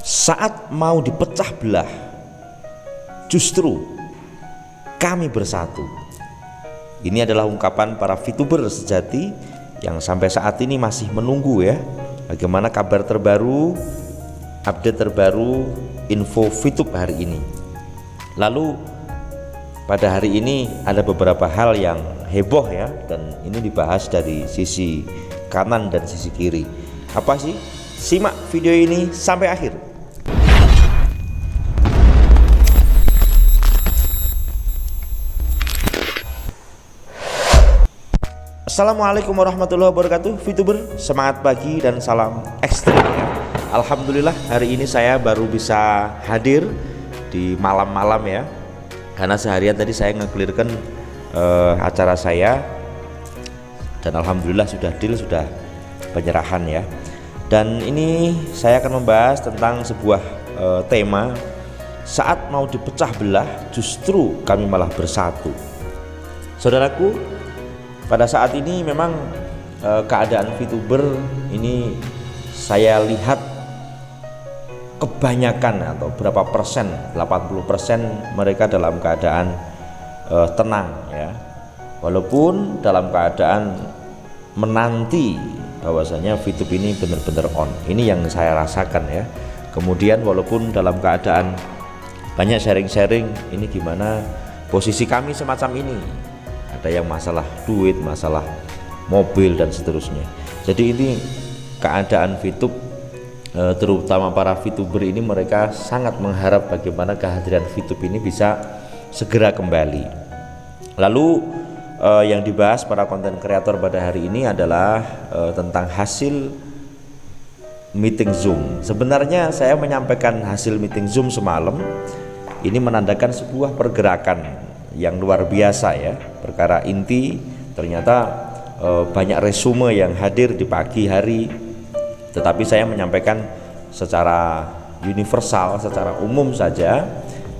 Saat mau dipecah belah, justru kami bersatu. Ini adalah ungkapan para VTuber sejati yang sampai saat ini masih menunggu ya, bagaimana kabar terbaru, update terbaru, info VTube hari ini. Lalu pada hari ini ada beberapa hal yang heboh ya, dan ini dibahas dari sisi kanan dan sisi kiri. Apa sih? Simak video ini sampai akhir. Assalamualaikum warahmatullahi wabarakatuh, VTuber, semangat pagi dan salam ekstrim ya. Alhamdulillah hari ini saya baru bisa hadir di malam-malam ya, karena seharian tadi saya nge-clearkan acara saya, dan alhamdulillah sudah deal, sudah penyerahan ya. Dan ini saya akan membahas tentang sebuah tema, saat mau dipecah belah justru kami malah bersatu. Saudaraku, pada saat ini memang keadaan VTuber ini saya lihat kebanyakan atau berapa persen, 80% mereka dalam keadaan tenang ya, walaupun dalam keadaan menanti bahwasanya VTube ini benar-benar on. Ini yang saya rasakan ya. Kemudian walaupun dalam keadaan banyak sharing-sharing, ini gimana posisi kami semacam ini, ada yang masalah duit, masalah mobil dan seterusnya. Jadi ini keadaan VTube, terutama para VTuber ini, mereka sangat mengharap bagaimana kehadiran VTube ini bisa segera kembali. Lalu yang dibahas para konten kreator pada hari ini adalah tentang hasil meeting Zoom. Sebenarnya saya menyampaikan hasil meeting Zoom semalam ini menandakan sebuah pergerakan yang luar biasa ya. Perkara inti ternyata banyak resume yang hadir di pagi hari, tetapi saya menyampaikan secara universal, secara umum saja.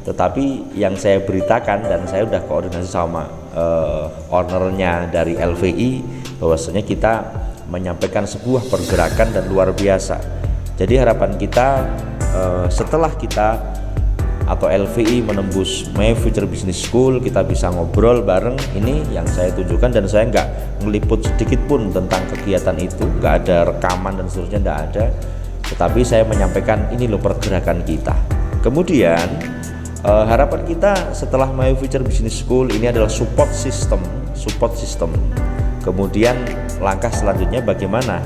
Tetapi yang saya beritakan, dan saya sudah koordinasi sama ownernya dari LVI, bahwasanya kita menyampaikan sebuah pergerakan dan luar biasa. Jadi harapan kita setelah kita atau LVI menembus My Future Business School, kita bisa ngobrol bareng. Ini yang saya tunjukkan, dan saya nggak ngeliput sedikit pun tentang kegiatan itu, nggak ada rekaman dan seterusnya, nggak ada. Tetapi saya menyampaikan ini loh pergerakan kita. Kemudian harapan kita setelah My Future Business School ini adalah support system. Kemudian langkah selanjutnya bagaimana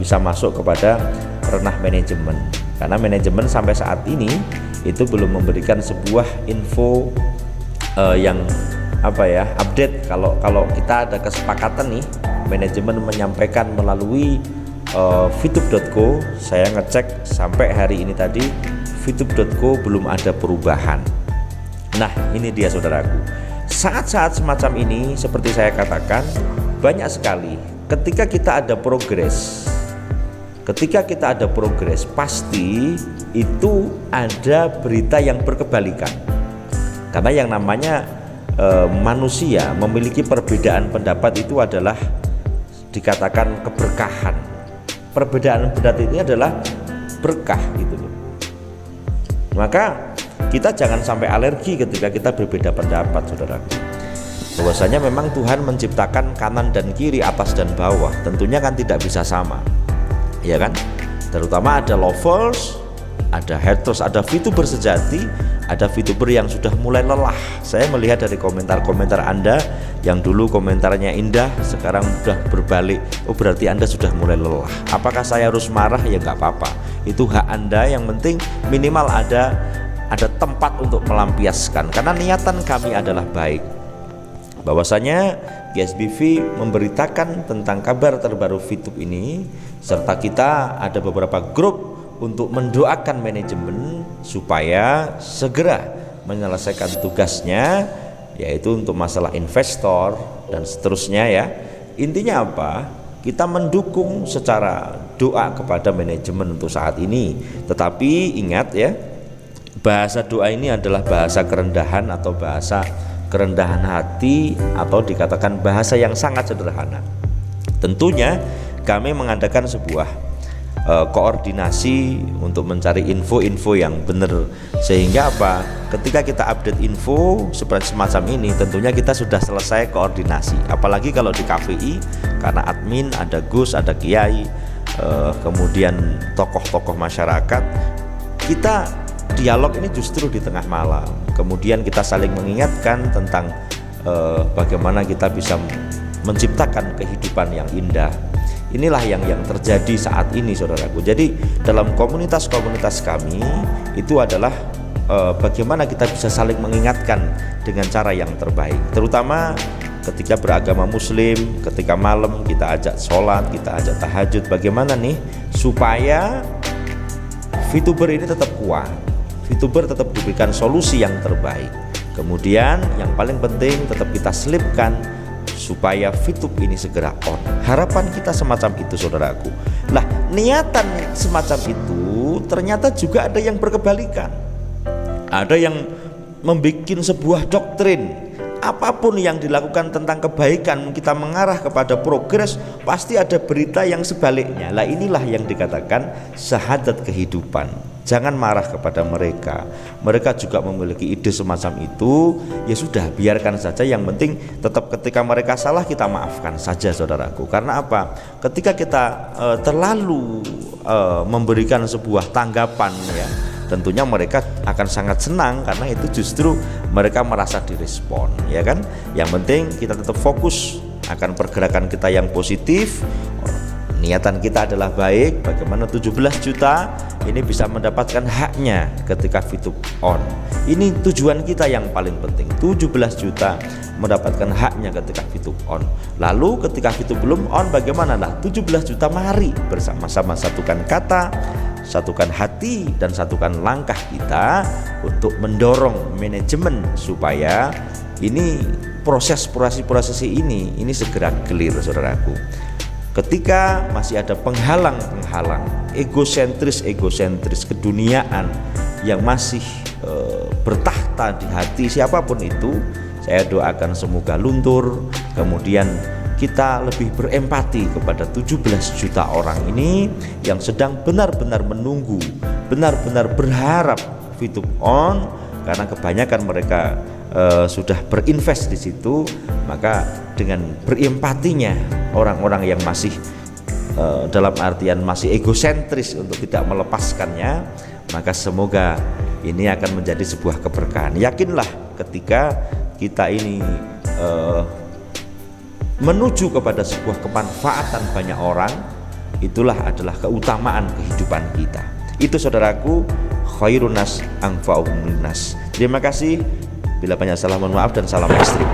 bisa masuk kepada ranah manajemen, karena manajemen sampai saat ini itu belum memberikan sebuah info yang update. Kalau kita ada kesepakatan nih, manajemen menyampaikan melalui VTube.co, saya ngecek sampai hari ini tadi VTube.co belum ada perubahan. Nah ini dia saudaraku, saat-saat semacam ini seperti saya katakan banyak sekali ketika kita ada progres. Ketika kita ada progres, pasti itu ada berita yang berkebalikan. Karena yang namanya manusia memiliki perbedaan pendapat itu adalah dikatakan keberkahan. Perbedaan pendapat ini adalah berkah gitu loh. Maka kita jangan sampai alergi ketika kita berbeda pendapat, saudaraku. Bahwasanya memang Tuhan menciptakan kanan dan kiri, atas dan bawah, tentunya kan tidak bisa sama, ya kan? Terutama ada lovers, ada haters, ada VTuber sejati, ada VTuber yang sudah mulai lelah. Saya melihat dari komentar-komentar Anda yang dulu komentarnya indah, sekarang sudah berbalik, oh berarti Anda sudah mulai lelah. Apakah saya harus marah? Ya nggak apa-apa, itu hak Anda. Yang penting minimal ada tempat untuk melampiaskan, karena niatan kami adalah baik. Bahwasanya GSBV memberitakan tentang kabar terbaru VTube ini, serta kita ada beberapa grup untuk mendoakan manajemen supaya segera menyelesaikan tugasnya, yaitu untuk masalah investor dan seterusnya ya. Intinya apa? Kita mendukung secara doa kepada manajemen untuk saat ini. Tetapi ingat ya, bahasa doa ini adalah bahasa kerendahan atau bahasa kerendahan hati, atau dikatakan bahasa yang sangat sederhana. Tentunya kami mengadakan sebuah koordinasi untuk mencari info-info yang benar, sehingga apa, ketika kita update info seperti semacam ini tentunya kita sudah selesai koordinasi. Apalagi kalau di KVI, karena admin ada Gus, ada Kiai, kemudian tokoh-tokoh masyarakat, kita dialog ini justru di tengah malam, kemudian kita saling mengingatkan tentang bagaimana kita bisa menciptakan kehidupan yang indah. Inilah yang terjadi saat ini, saudaraku. Jadi dalam komunitas-komunitas kami itu adalah bagaimana kita bisa saling mengingatkan dengan cara yang terbaik, terutama ketika beragama muslim, ketika malam kita ajak sholat, kita ajak tahajud, bagaimana nih supaya VTuber ini tetap kuat, VTuber tetap diberikan solusi yang terbaik. Kemudian yang paling penting tetap kita selipkan supaya VTube ini segera on. Harapan kita semacam itu, saudaraku. Lah, niatan semacam itu ternyata juga ada yang berkebalikan. Ada yang membuat sebuah doktrin, apapun yang dilakukan tentang kebaikan, kita mengarah kepada progres, pasti ada berita yang sebaliknya. Lah, inilah yang dikatakan syahadat kehidupan. Jangan marah kepada mereka. Mereka juga memiliki ide semacam itu. Ya sudah, biarkan saja. Yang penting tetap ketika mereka salah kita maafkan saja, saudaraku. Karena apa? Ketika kita terlalu memberikan sebuah tanggapan, ya, tentunya mereka akan sangat senang karena itu justru mereka merasa direspon, ya kan? Yang penting kita tetap fokus akan pergerakan kita yang positif. Niatan kita adalah baik, bagaimana 17 juta ini bisa mendapatkan haknya ketika VTube on. Ini tujuan kita yang paling penting, 17 juta mendapatkan haknya ketika VTube on. Lalu ketika VTube belum on bagaimana? Lah, 17 juta mari bersama-sama satukan kata, satukan hati, dan satukan langkah kita untuk mendorong manajemen supaya ini proses ini segera clear, saudaraku. Ketika masih ada penghalang-penghalang, egosentris keduniaan yang masih bertahta di hati siapapun itu, saya doakan semoga luntur. Kemudian kita lebih berempati kepada 17 juta orang ini yang sedang benar-benar menunggu, benar-benar berharap VTube on, karena kebanyakan mereka sudah berinvest di situ. Maka dengan berempatinya orang-orang yang masih dalam artian masih egosentris untuk tidak melepaskannya, maka semoga ini akan menjadi sebuah keberkahan. Yakinlah ketika kita ini menuju kepada sebuah kemanfaatan banyak orang, itulah adalah keutamaan kehidupan kita. Itu, saudaraku, khairun nas anfa'uhum linnas. Terima kasih. Bila banyak salah mohon maaf dan salam ekstrim.